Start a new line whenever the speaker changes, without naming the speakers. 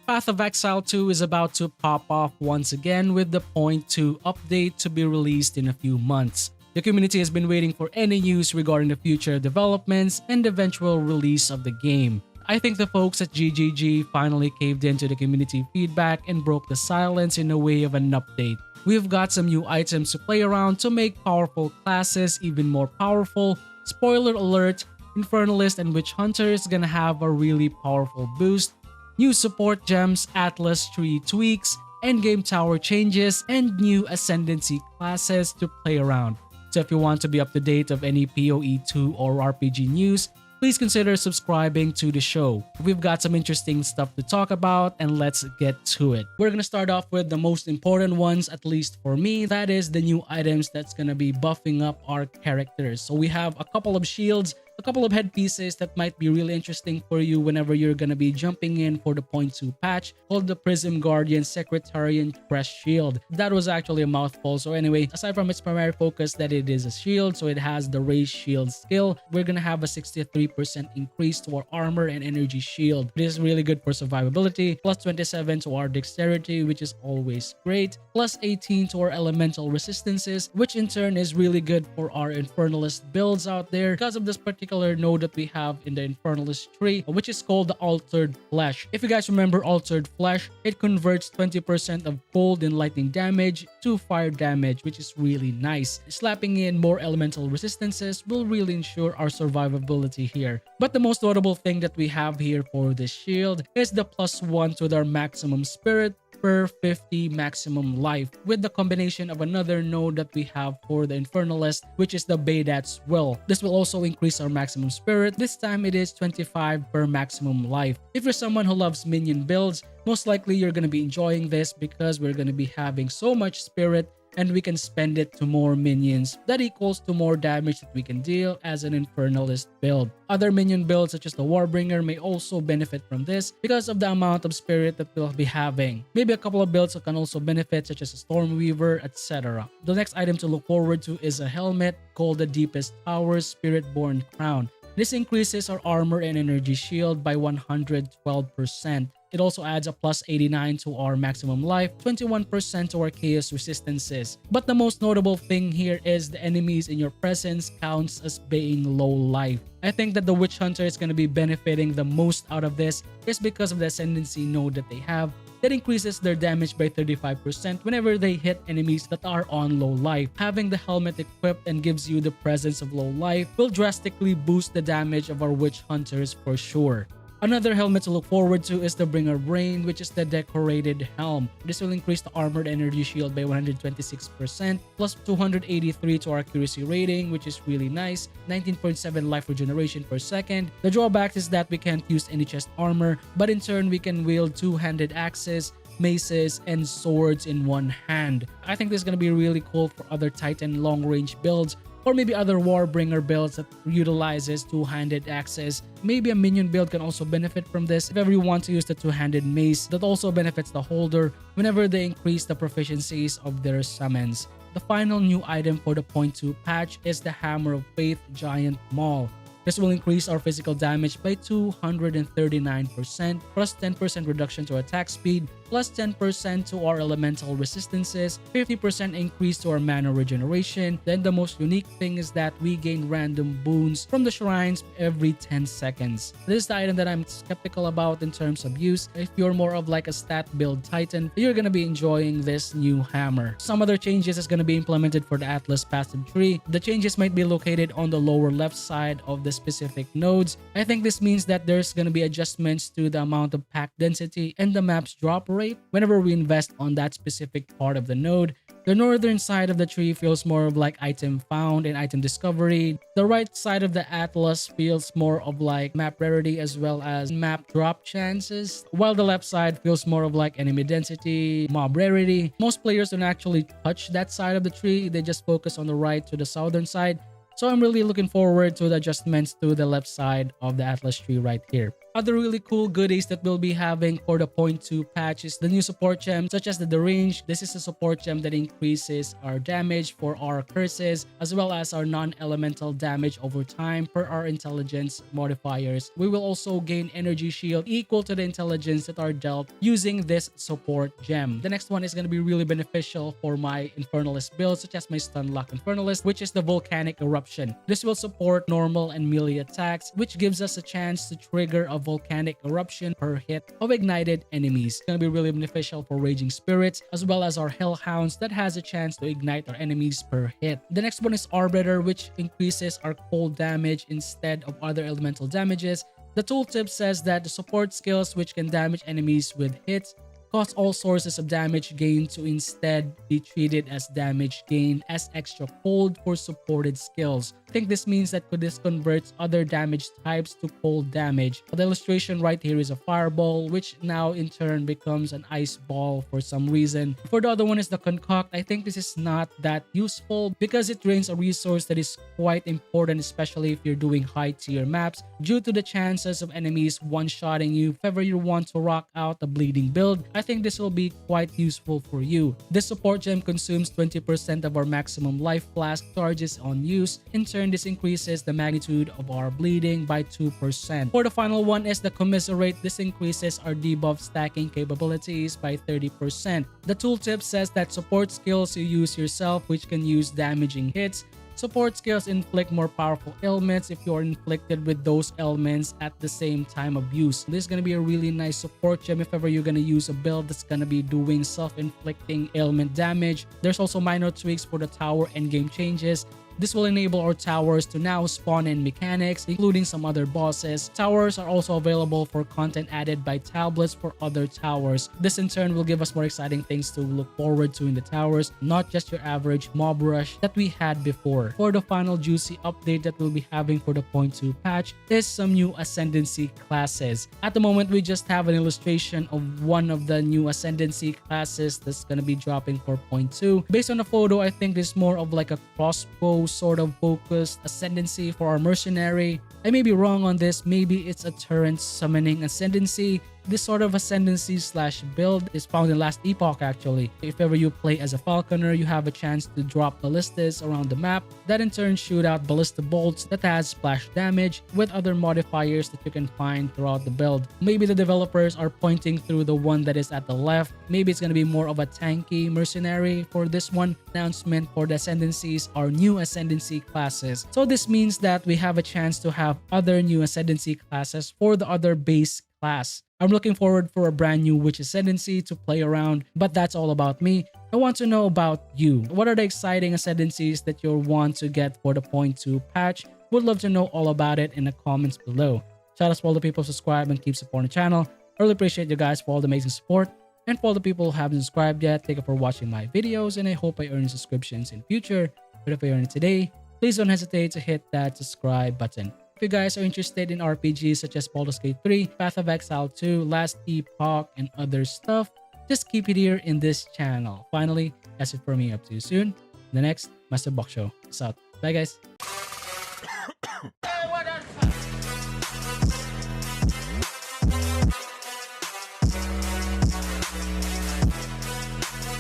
Path of Exile 2 is about to pop off once again with the Point 2 update to be released in a few months. The community has been waiting for any news regarding the future developments and eventual release of the game. I think the folks at GGG finally caved into the community feedback and broke the silence in a way of an update. We've got some new items to play around to make powerful classes even more powerful. Spoiler alert, Infernalist and Witch Hunter is gonna have a really powerful boost. New support gems, Atlas tree tweaks, endgame tower changes, and new Ascendancy classes to play around. So if you want to be up to date of any POE 2 or RPG news, please consider subscribing to the show. We've got some interesting stuff to talk about, and let's get to it. We're gonna start off with the most important ones, at least for me. That is the new items that's gonna be buffing up our characters. So we have a couple of shields, a couple of headpieces that might be really interesting for you whenever you're gonna be jumping in for the Point 2 patch, called the Prism Guardian Secretarian Crest Shield. That was actually a mouthful. So anyway, aside from its primary focus that it is a shield, so it has the Raise Shield skill, we're gonna have a 63% increase to our armor and energy shield. This is really good for survivability, plus 27 to our dexterity, which is always great, plus 18 to our elemental resistances, which in turn is really good for our Infernalist builds out there because of this particular node that we have in the Infernalist tree, which is called the Altered Flesh. If you guys remember Altered Flesh, it converts 20% of cold and lightning damage to fire damage, which is really nice. Slapping in more elemental resistances will really ensure our survivability here. But the most notable thing that we have here for this shield is the +1 to their maximum spirit per 50 maximum life, with the combination of another node that we have for the Infernalist, which is the Baydat's Will. This will also increase our maximum spirit. This time it is 25 per maximum life. If you're someone who loves minion builds, most likely you're going to be enjoying this because we're going to be having so much spirit and we can spend it to more minions. That equals to more damage that we can deal as an Infernalist build. Other minion builds such as the Warbringer may also benefit from this because of the amount of spirit that we'll be having. Maybe a couple of builds that can also benefit such as a Stormweaver, etc. The next item to look forward to is a helmet called the Deepest Towers Spiritborn Crown. This increases our armor and energy shield by 112%. It also adds a plus 89 to our maximum life, 21% to our chaos resistances. But the most notable thing here is the enemies in your presence counts as being low life. I think that the Witch Hunter is going to be benefiting the most out of this is because of the Ascendancy node that they have that increases their damage by 35% whenever they hit enemies that are on low life. Having the helmet equipped and gives you the presence of low life will drastically boost the damage of our Witch Hunters for sure. Another helmet to look forward to is the Bringer Brain, which is the Decorated Helm. This will increase the armored energy shield by 126%, plus 283 to our accuracy rating, which is really nice, 19.7 life regeneration per second. The drawback is that we can't use any chest armor, but in turn we can wield two-handed axes, maces, and swords in one hand. I think this is going to be really cool for other Titan long-range builds, or maybe other Warbringer builds that utilizes two-handed axes. Maybe a minion build can also benefit from this if ever you want to use the two-handed mace. That also benefits the holder whenever they increase the proficiencies of their summons. The final new item for the Point 2 patch is the Hammer of Faith Giant Maul. This will increase our physical damage by 239%, plus 10% reduction to attack speed, plus 10% to our elemental resistances, 50% increase to our mana regeneration. Then the most unique thing is that we gain random boons from the shrines every 10 seconds. This is the item that I'm skeptical about in terms of use. If you're more of like a stat build titan, you're gonna be enjoying this new hammer. Some other changes is gonna be implemented for the Atlas passive tree. The changes might be located on the lower left side of the specific nodes. I think this means that there's gonna be adjustments to the amount of pack density and the map's drop rate whenever we invest on that specific part of the node. The northern side of the tree feels more of like item found and item discovery. The right side of the Atlas feels more of like map rarity as well as map drop chances, while the left side feels more of like enemy density, mob rarity. Most players don't actually touch that side of the tree, they just focus on the right to the southern side. So I'm really looking forward to the adjustments to the left side of the Atlas tree right here. Other really cool goodies that we'll be having for the point 2 patch is the new support gem such as the Derange. This is a support gem that increases our damage for our curses as well as our non-elemental damage over time per our intelligence modifiers. We will also gain energy shield equal to the intelligence that are dealt using this support gem. The next one is going to be really beneficial for my Infernalist build such as my Stun Lock Infernalist, which is the Volcanic Eruption. This will support normal and melee attacks, which gives us a chance to trigger a volcanic eruption per hit of ignited enemies. It's going to be really beneficial for Raging Spirits as well as our Hellhounds that has a chance to ignite our enemies per hit. The next one is Arbiter, which increases our cold damage instead of other elemental damages. The tooltip says that the support skills which can damage enemies with hits cause all sources of damage gain to instead be treated as damage gain as extra cold for supported skills. I think this means that this converts other damage types to cold damage. The illustration right here is a fireball, which now in turn becomes an ice ball for some reason. For the other one is the Concoct. I think this is not that useful because it drains a resource that is quite important, especially if you're doing high tier maps, due to the chances of enemies one-shotting you if ever you want to rock out a bleeding build. I think this will be quite useful for you. This support gem consumes 20% of our maximum life flask charges on use. In turn, this increases the magnitude of our bleeding by 2%. For the final one is the Commiserate. This increases our debuff stacking capabilities by 30%. The tooltip says that support skills you use yourself, which can use damaging hits. Support skills inflict more powerful ailments if you are inflicted with those ailments at the same time of use. This is going to be a really nice support gem if ever you're going to use a build that's going to be doing self-inflicting ailment damage. There's also minor tweaks for the tower endgame changes. This will enable our towers to now spawn in mechanics, including some other bosses. Towers are also available for content added by tablets for other towers. This in turn will give us more exciting things to look forward to in the towers, not just your average mob rush that we had before. For the final juicy update that we'll be having for the point 2 patch is some new Ascendancy classes. At the moment, we just have an illustration of one of the new Ascendancy classes that's going to be dropping for point 2. Based on the photo, I think this is more of like a crossbow sort of focused Ascendancy for our mercenary. I may be wrong on this, maybe it's a turret summoning Ascendancy. This sort of Ascendancy slash build is found in Last Epoch actually. If ever you play as a Falconer, you have a chance to drop ballistas around the map that in turn shoot out ballista bolts that has splash damage with other modifiers that you can find throughout the build. Maybe the developers are pointing through the one that is at the left. Maybe it's going to be more of a tanky mercenary for this one. Announcement for the Ascendancies are new Ascendancy classes. So this means that we have a chance to have other new Ascendancy classes for the other base class. I'm looking forward for a brand new Witch Ascendancy to play around, but that's all about me. I want to know about you. What are the exciting Ascendancies that you'll want to get for the point 2 patch? Would love to know all about it in the comments below. Shout out to all the people who subscribe and keep supporting the channel. I really appreciate you guys for all the amazing support. And for all the people who haven't subscribed yet, thank you for watching my videos and I hope I earn subscriptions in future. But if I earn it today, please don't hesitate to hit that subscribe button. If you guys are interested in RPGs such as Baldur's Gate 3, Path of Exile 2, Last Epoch, and other stuff, just keep it here in this channel. Finally, that's it for me. Up to you soon. The next Master Box Show. Peace out. Bye guys.